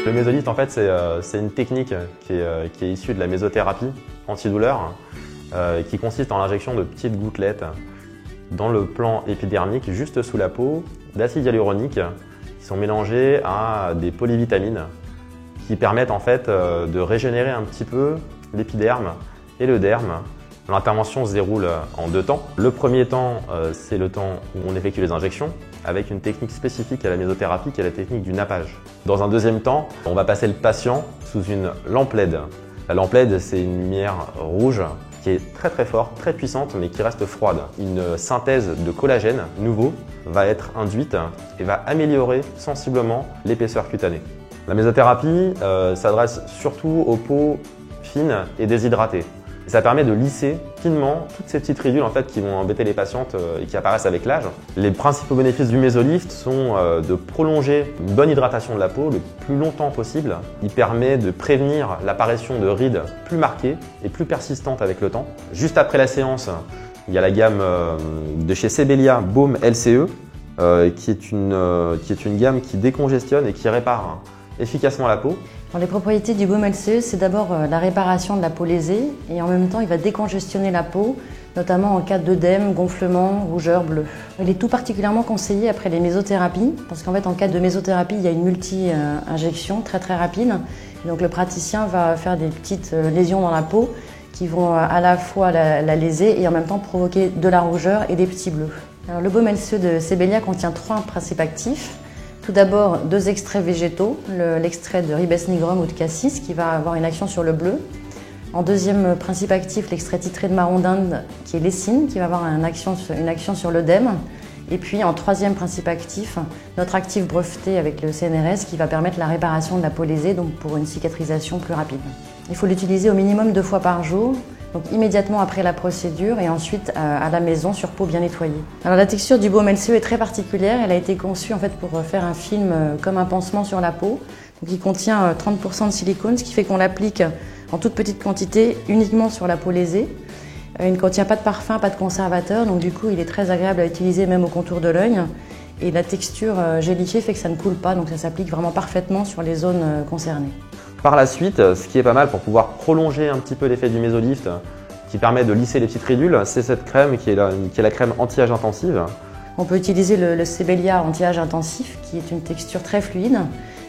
le mésolift, en fait, c'est une technique qui est issue de la mésothérapie antidouleur, qui consiste en l'injection de petites gouttelettes dans le plan épidermique, juste sous la peau, d'acide hyaluronique qui sont mélangés à des polyvitamines qui permettent en fait de régénérer un petit peu l'épiderme et le derme. L'intervention se déroule en 2 temps. Le premier temps, c'est le temps où on effectue les injections avec une technique spécifique à la mésothérapie qui est la technique du nappage. Dans un deuxième temps, on va passer le patient sous une lampe LED. La lampe LED, c'est une lumière rouge qui est très forte, très puissante, mais qui reste froide. Une synthèse de collagène nouveau va être induite et va améliorer sensiblement l'épaisseur cutanée. La mésothérapie s'adresse surtout aux peaux fines et déshydratées. Et ça permet de lisser finement toutes ces petites ridules en fait, qui vont embêter les patientes et qui apparaissent avec l'âge. Les principaux bénéfices du mésolift sont de prolonger une bonne hydratation de la peau le plus longtemps possible. Il permet de prévenir l'apparition de rides plus marquées et plus persistantes avec le temps. Juste après la séance, il y a la gamme de chez Sebelia Baume LCE qui est une gamme qui décongestionne et qui répare efficacement la peau. Alors, les propriétés du baume LCE, c'est d'abord la réparation de la peau lésée et en même temps il va décongestionner la peau, notamment en cas d'œdème, gonflement, rougeur, bleu. Il est tout particulièrement conseillé après les mésothérapies parce qu'en fait en cas de mésothérapie il y a une multi-injection très rapide. Et donc le praticien va faire des petites lésions dans la peau qui vont à la fois la léser et en même temps provoquer de la rougeur et des petits bleus. Alors, le baume LCE de Sebelia contient 3 principes actifs. Tout d'abord, 2 extraits végétaux, l'extrait de ribes nigrum ou de cassis qui va avoir une action sur le bleu. En deuxième principe actif, l'extrait titré de marron d'Inde qui est l'écine qui va avoir une action sur l'œdème. Et puis en troisième principe actif, notre actif breveté avec le CNRS qui va permettre la réparation de la peau lésée, donc pour une cicatrisation plus rapide. Il faut l'utiliser au minimum 2 fois par jour. Donc immédiatement après la procédure et ensuite à la maison sur peau bien nettoyée. Alors la texture du baume LCE est très particulière, elle a été conçue en fait pour faire un film comme un pansement sur la peau. Donc il contient 30% de silicone, ce qui fait qu'on l'applique en toute petite quantité uniquement sur la peau lésée. Il ne contient pas de parfum, pas de conservateur, donc du coup il est très agréable à utiliser même au contour de l'œil. Et la texture gélifiée fait que ça ne coule pas, donc ça s'applique vraiment parfaitement sur les zones concernées. Par la suite, ce qui est pas mal pour pouvoir prolonger un petit peu l'effet du mésolift, qui permet de lisser les petites ridules, c'est cette crème qui est la crème anti-âge intensive. On peut utiliser le Sebelia anti-âge intensif, qui est une texture très fluide,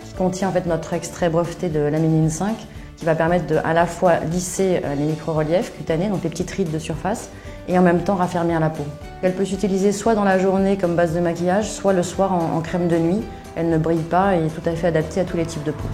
qui contient en fait notre extrait breveté de laminine 5, qui va permettre de à la fois lisser les micro-reliefs cutanés, donc les petites rides de surface, et en même temps raffermir la peau. Elle peut s'utiliser soit dans la journée comme base de maquillage, soit le soir en crème de nuit. Elle ne brille pas et est tout à fait adaptée à tous les types de peau.